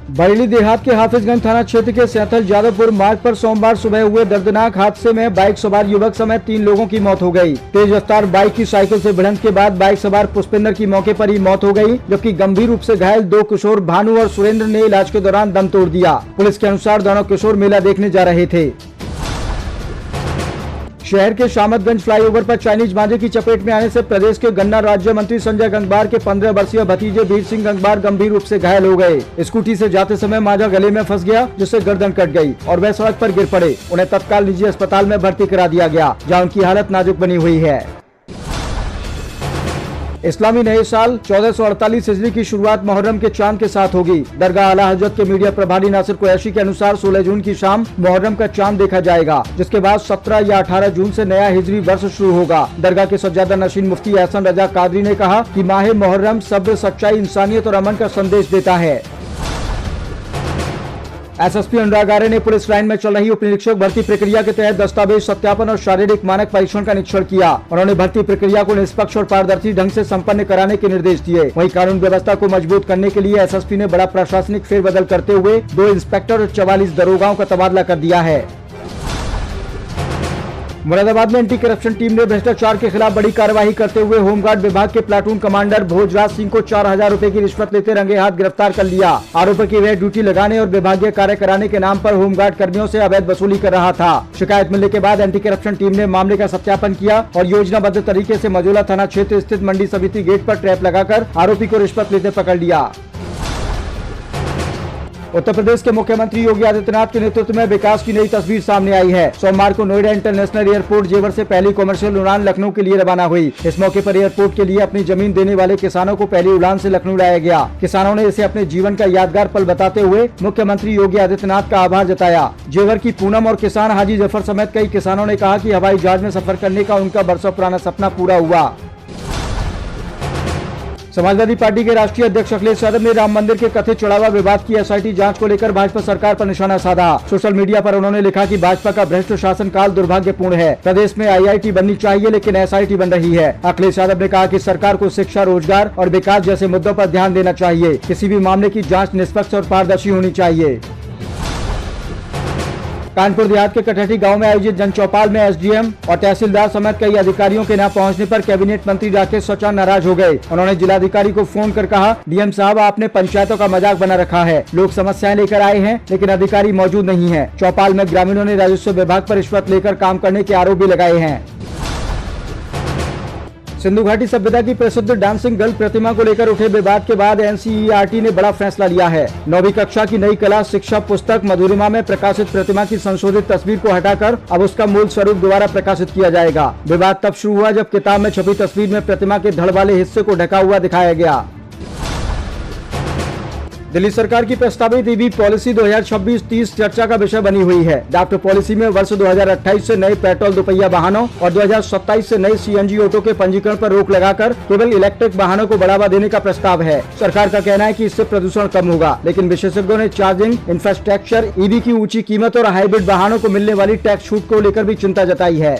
बरेली देहात के हाफिजगंज थाना क्षेत्र के सैंथल जादवपुर मार्ग पर सोमवार सुबह हुए दर्दनाक हादसे में बाइक सवार युवक समेत 3 लोगों की मौत हो गई। तेज रफ्तार बाइक की साइकिल से भिड़ंत के बाद बाइक सवार पुष्पिंदर की मौके पर ही मौत हो गई, जबकि गंभीर रूप से घायल 2 किशोर भानु और सुरेंद्र ने इलाज के दौरान दम तोड़ दिया। पुलिस के अनुसार दोनों किशोर मेला देखने जा रहे थे। शहर के शामतगंज फ्लाईओवर पर चाइनीज मांझे की चपेट में आने से प्रदेश के गन्ना राज्य मंत्री संजय गंगवार के 15 वर्षीय भतीजे वीर सिंह गंगवार गंभीर रूप से घायल हो गए। स्कूटी से जाते समय मांझा गले में फंस गया, जिससे गर्दन कट गई और वह सड़क पर गिर पड़े। उन्हें तत्काल निजी अस्पताल में भर्ती करा दिया गया, जहां उनकी हालत नाजुक बनी हुई है। इस्लामी नए साल 1448 हिजरी की शुरुआत मुहर्रम के चांद के साथ होगी। दरगाह आला हजरत के मीडिया प्रभारी नासिर कुरैशी के अनुसार 16 जून की शाम मुहर्रम का चांद देखा जाएगा, जिसके बाद 17 या 18 जून से नया हिजरी वर्ष शुरू होगा। दरगाह के सज्जादा नशीन मुफ्ती एहसन रजा कादरी ने कहा कि माह मुहर्रम सब्र, सच्चाई, इंसानियत और अमन का संदेश देता है। एसएसपी अनुराग आर्य ने पुलिस लाइन में चल रही उप निरीक्षक भर्ती प्रक्रिया के तहत दस्तावेज सत्यापन और शारीरिक मानक परीक्षण का निरीक्षण किया। उन्होंने भर्ती प्रक्रिया को निष्पक्ष और पारदर्शी ढंग से संपन्न कराने के निर्देश दिए। वहीं कानून व्यवस्था को मजबूत करने के लिए एसएसपी ने बड़ा प्रशासनिक फेरबदल करते हुए 2 इंस्पेक्टर और 44 दरोगाओं का तबादला कर दिया है। मुरादाबाद में एंटी करप्शन टीम ने भ्रष्टाचार के खिलाफ बड़ी कार्रवाई करते हुए होमगार्ड विभाग के प्लाटून कमांडर भोजराज सिंह को 4000 रुपए की रिश्वत लेते रंगे हाथ गिरफ्तार कर लिया। आरोपी की वह ड्यूटी लगाने और विभागीय कार्य कराने के नाम पर होमगार्ड कर्मियों से अवैध वसूली कर रहा था। शिकायत मिलने के बाद एंटी करप्शन टीम ने मामले का सत्यापन किया और योजनाबद्ध तरीके से मजोला थाना क्षेत्र स्थित मंडी समिति गेट पर ट्रैप लगाकर आरोपी को रिश्वत लेते पकड़ लिया। उत्तर प्रदेश के मुख्यमंत्री योगी आदित्यनाथ के नेतृत्व में विकास की नई तस्वीर सामने आई है। सोमवार को नोएडा इंटरनेशनल एयरपोर्ट जेवर से पहली कमर्शियल उड़ान लखनऊ के लिए रवाना हुई। इस मौके पर एयरपोर्ट के लिए अपनी जमीन देने वाले किसानों को पहली उड़ान से लखनऊ लाया गया। किसानों ने इसे अपने जीवन का यादगार पल बताते हुए मुख्यमंत्री योगी आदित्यनाथ का आभार जताया। जेवर की पूनम और किसान हाजी जफर समेत कई किसानों ने कहा कि हवाई जहाज में सफर करने का उनका बरसों पुराना सपना पूरा हुआ। समाजवादी पार्टी के राष्ट्रीय अध्यक्ष अखिलेश यादव ने राम मंदिर के कथित चढ़ावा विवाद की एसआईटी जांच को लेकर भाजपा सरकार पर निशाना साधा। सोशल मीडिया पर उन्होंने लिखा कि भाजपा का भ्रष्ट शासन काल दुर्भाग्यपूर्ण है। प्रदेश में आईआईटी बननी चाहिए, लेकिन एसआईटी बन रही है। अखिलेश यादव ने कहा कि सरकार को शिक्षा, रोजगार और विकास जैसे मुद्दों पर ध्यान देना चाहिए। किसी भी मामले की जाँच निष्पक्ष और पारदर्शी होनी चाहिए। कानपुर देहात के कटहटी गांव में आयोजित जन चौपाल में एसडीएम और तहसीलदार समेत कई अधिकारियों के न पहुंचने पर कैबिनेट मंत्री राकेश सचा नाराज हो गए। उन्होंने जिलाधिकारी को फोन कर कहा, डीएम साहब आपने पंचायतों का मजाक बना रखा है। लोग समस्याएं लेकर आए हैं, लेकिन अधिकारी मौजूद नहीं है। चौपाल में ग्रामीणों ने राजस्व विभाग पर रिश्वत लेकर काम करने के आरोप भी लगाए हैं। सिंधु घाटी सभ्यता की प्रसिद्ध डांसिंग गर्ल प्रतिमा को लेकर उठे विवाद के बाद एनसीईआरटी ने बड़ा फैसला लिया है। 9वीं कक्षा की नई कला शिक्षा पुस्तक मधुरिमा में प्रकाशित प्रतिमा की संशोधित तस्वीर को हटाकर अब उसका मूल स्वरूप दोबारा प्रकाशित किया जाएगा। विवाद तब शुरू हुआ जब किताब में छपी तस्वीर में प्रतिमा के धड़ वाले हिस्से को ढका हुआ दिखाया गया। दिल्ली सरकार की प्रस्तावित ईवी पॉलिसी 2026-30 चर्चा का विषय बनी हुई है। ड्राफ्ट पॉलिसी में वर्ष 2028 से नए पेट्रोल दोपहिया वाहनों और 2027 से नए सीएनजी ऑटो के पंजीकरण पर रोक लगाकर केवल इलेक्ट्रिक वाहनों को बढ़ावा देने का प्रस्ताव है। सरकार का कहना है कि इससे प्रदूषण कम होगा, लेकिन विशेषज्ञों ने चार्जिंग इंफ्रास्ट्रक्चर, ईवी की ऊंची कीमत और हाइब्रिड वाहनों को मिलने वाली टैक्स छूट को लेकर भी चिंता जताई है।